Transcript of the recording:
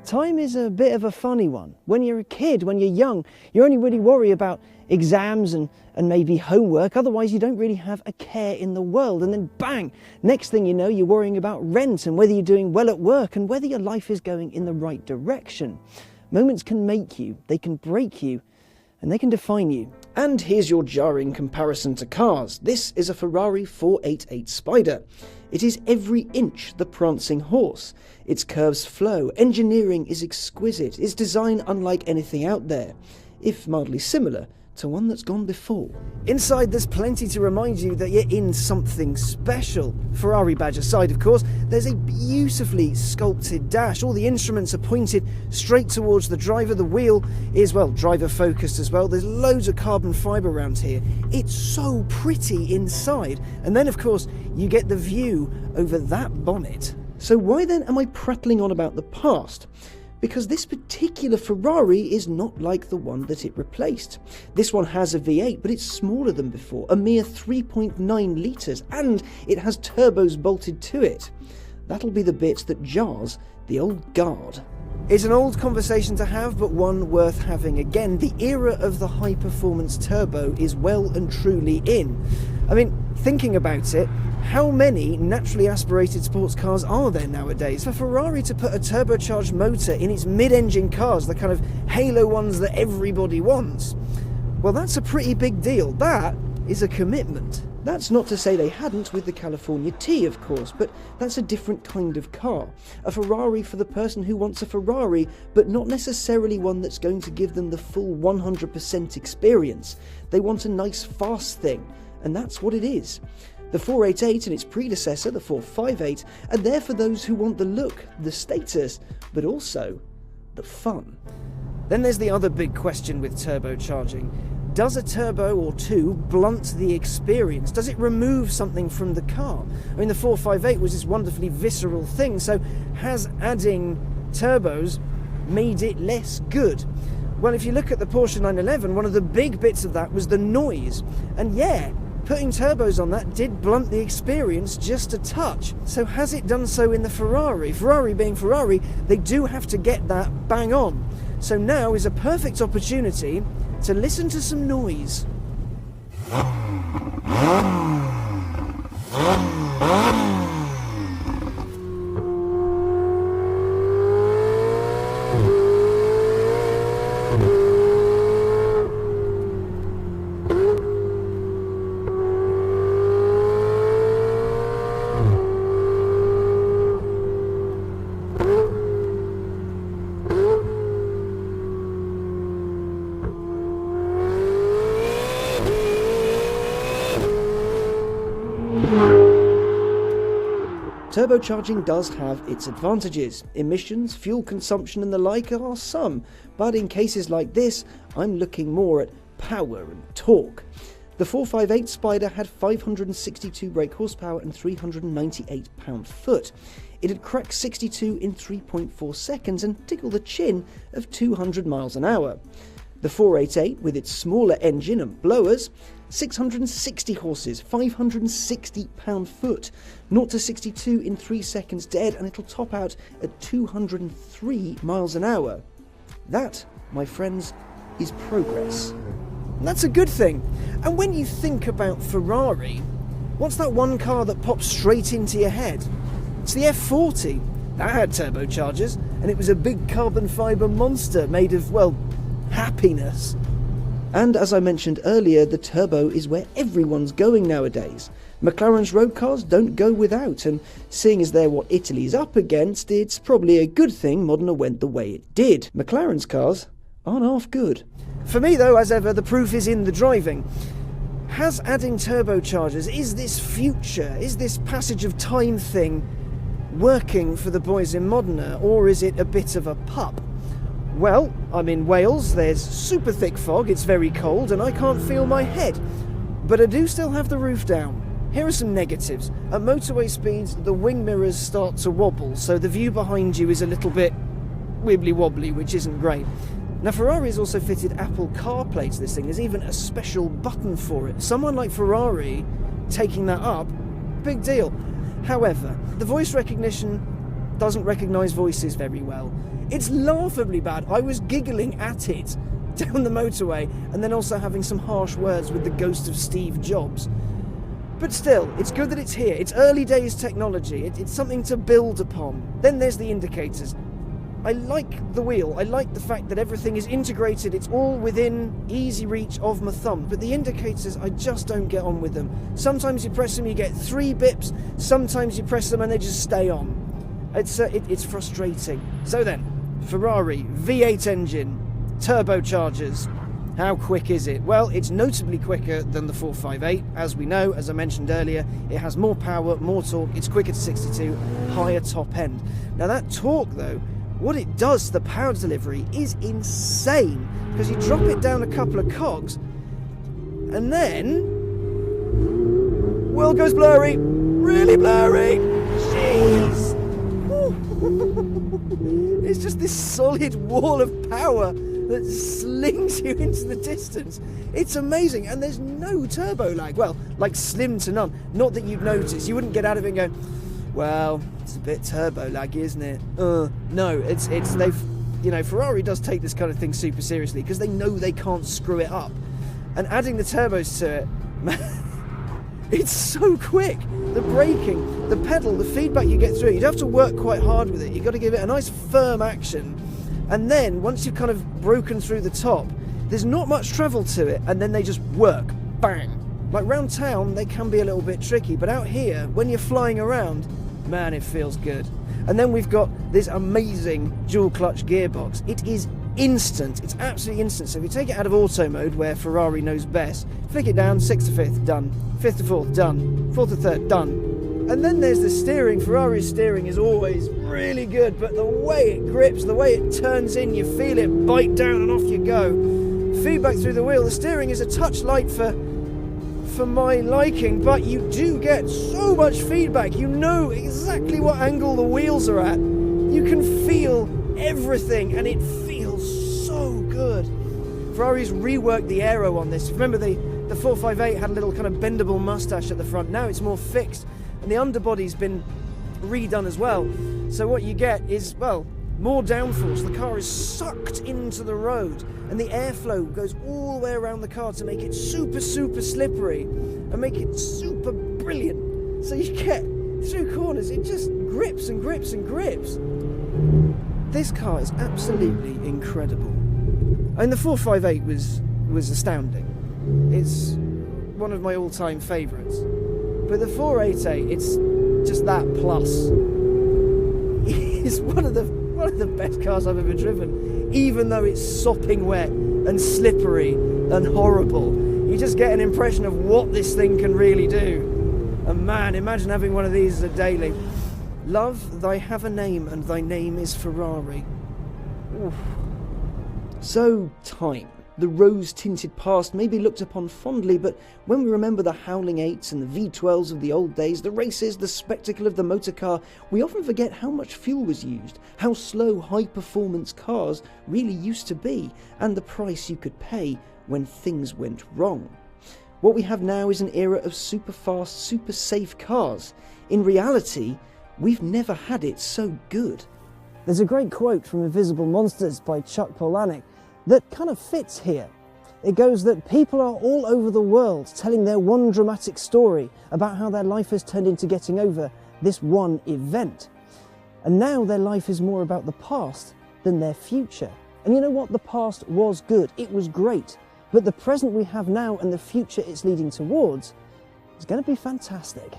Time is a bit of a funny one. When you're a kid, when you're young, you only really worry about exams and maybe homework. Otherwise, you don't really have a care in the world. And then bang, next thing you know, you're worrying about rent and whether you're doing well at work and whether your life is going in the right direction. Moments can make you, they can break you, and they can define you. And here's your jarring comparison to cars. This is a Ferrari 488 Spider. It is every inch the prancing horse. Its curves flow, engineering is exquisite, its design unlike anything out there, if mildly similar to one that's gone before. Inside, there's plenty to remind you that you're in something special. Ferrari badge aside, of course, there's a beautifully sculpted dash. All the instruments are pointed straight towards the driver. The wheel is, well, driver focused as well. There's loads of carbon fibre around here. It's so pretty inside. And then, of course, you get the view over that bonnet. So why then am I prattling on about the past? Because this particular Ferrari is not like the one that it replaced. This one has a V8, but it's smaller than before, a mere 3.9 litres, and it has turbos bolted to it. That'll be the bit that jars the old guard. It's an old conversation to have, but one worth having again. The era of the high-performance turbo is well and truly in. I mean, thinking about it, how many naturally aspirated sports cars are there nowadays? For Ferrari to put a turbocharged motor in its mid-engine cars, the kind of halo ones that everybody wants, well, that's a pretty big deal. That is a commitment. That's not to say they hadn't with the California T, of course, but that's a different kind of car. A Ferrari for the person who wants a Ferrari, but not necessarily one that's going to give them the full 100% experience. They want a nice, fast thing, and that's what it is. The 488 and its predecessor, the 458, are there for those who want the look, the status, but also the fun. Then there's the other big question with turbocharging. Does a turbo or two blunt the experience? Does it remove something from the car? I mean, the 458 was this wonderfully visceral thing, so has adding turbos made it less good? Well, if you look at the Porsche 911, one of the big bits of that was the noise. And yeah, putting turbos on that did blunt the experience just a touch. So has it done so in the Ferrari? Ferrari being Ferrari, they do have to get that bang on. So now is a perfect opportunity to listen to some noise. Turbocharging does have its advantages. Emissions, fuel consumption and the like are some, but in cases like this, I'm looking more at power and torque. The 458 Spider had 562 brake horsepower and 398 pound-foot. It had cracked 62 in 3.4 seconds and tickled the chin of 200 miles an hour. The 488, with its smaller engine and blowers, 660 horses, 560 pound-foot, 0 to 62 in 3 seconds dead, and it'll top out at 203 miles an hour. That, my friends, is progress. And that's a good thing. And when you think about Ferrari, what's that one car that pops straight into your head? It's the F40. That had turbochargers, and it was a big carbon fibre monster made of, well, happiness. And as I mentioned earlier, the turbo is where everyone's going nowadays. McLaren's road cars don't go without, and seeing as they're what Italy's up against, it's probably a good thing Modena went the way it did. McLaren's cars aren't half good. For me though, as ever, the proof is in the driving. Has adding turbochargers, is this future, is this passage of time thing working for the boys in Modena, or is it a bit of a pup? Well, I'm in Wales, there's super thick fog, it's very cold, and I can't feel my head. But I do still have the roof down. Here are some negatives. At motorway speeds, the wing mirrors start to wobble, so the view behind you is a little bit wibbly-wobbly, which isn't great. Now, Ferrari has also fitted Apple CarPlay to this thing. There's even a special button for it. Someone like Ferrari taking that up, big deal. However, the voice recognition doesn't recognise voices very well. It's laughably bad. I was giggling at it down the motorway, and then also having some harsh words with the ghost of Steve Jobs. But still, it's good that it's here. It's early days technology. It's something to build upon. Then there's the indicators. I like the wheel. I like the fact that everything is integrated. It's all within easy reach of my thumb. But the indicators, I just don't get on with them. Sometimes you press them, you get 3 bips. Sometimes you press them and they just stay on. It's frustrating. So then, Ferrari V8 engine, turbochargers. How quick is it? Well, it's notably quicker than the 458. As we know, as I mentioned earlier, it has more power, more torque, it's quicker to 62, higher top end. Now that torque though, what it does to the power delivery is insane, because you drop it down a couple of cogs, and then, world goes blurry, really blurry, jeez. It's just this solid wall of power that slings you into the distance. It's amazing, and there's no turbo lag. Well, like slim to none. Not that you'd notice. You wouldn't get out of it and go, well, it's a bit turbo laggy, isn't it? No, they've, Ferrari does take this kind of thing super seriously, because they know they can't screw it up. And adding the turbos to it, man, it's so quick. The braking, the pedal, the feedback you get through it, you'd have to work quite hard with it. You've got to give it a nice firm action. And then, once you've kind of broken through the top, there's not much travel to it, and then they just work. Bang! Like round town, they can be a little bit tricky, but out here, when you're flying around, man, it feels good. And then we've got this amazing dual clutch gearbox. It is instant. It's absolutely instant. So if you take it out of auto mode, where Ferrari knows best, flick it down, 6th to 5th, done. 5th to 4th, done. 4th to 3rd, done. And then there's the steering. Ferrari's steering is always really good, but the way it grips, the way it turns in, you feel it bite down and off you go. Feedback through the wheel. The steering is a touch light for my liking, but you do get so much feedback. You know exactly what angle the wheels are at. You can feel everything, and it feels so good. Ferrari's reworked the aero on this. Remember the 458 had a little kind of bendable mustache at the front. Now it's more fixed, and the underbody's been redone as well. So what you get is, well, more downforce. The car is sucked into the road, and the airflow goes all the way around the car to make it super, super slippery and make it super brilliant. So you get through corners, it just grips and grips and grips. This car is absolutely incredible. And the 458 was astounding. It's one of my all-time favourites. But the 488, it's just that plus. It's one of the best cars I've ever driven, even though it's sopping wet and slippery and horrible. You just get an impression of what this thing can really do. And man, imagine having one of these as a daily. Love, thy have a name, and thy name is Ferrari. Oof. So, time. The rose-tinted past may be looked upon fondly, but when we remember the Howling 8s and the V12s of the old days, the races, the spectacle of the motor car, we often forget how much fuel was used, how slow high-performance cars really used to be, and the price you could pay when things went wrong. What we have now is an era of super-fast, super-safe cars. In reality, we've never had it so good. There's a great quote from Invisible Monsters by Chuck Palahniuk that kind of fits here. It goes that people are all over the world telling their one dramatic story about how their life has turned into getting over this one event. And now their life is more about the past than their future. And you know what? The past was good. It was great. But the present we have now and the future it's leading towards is going to be fantastic.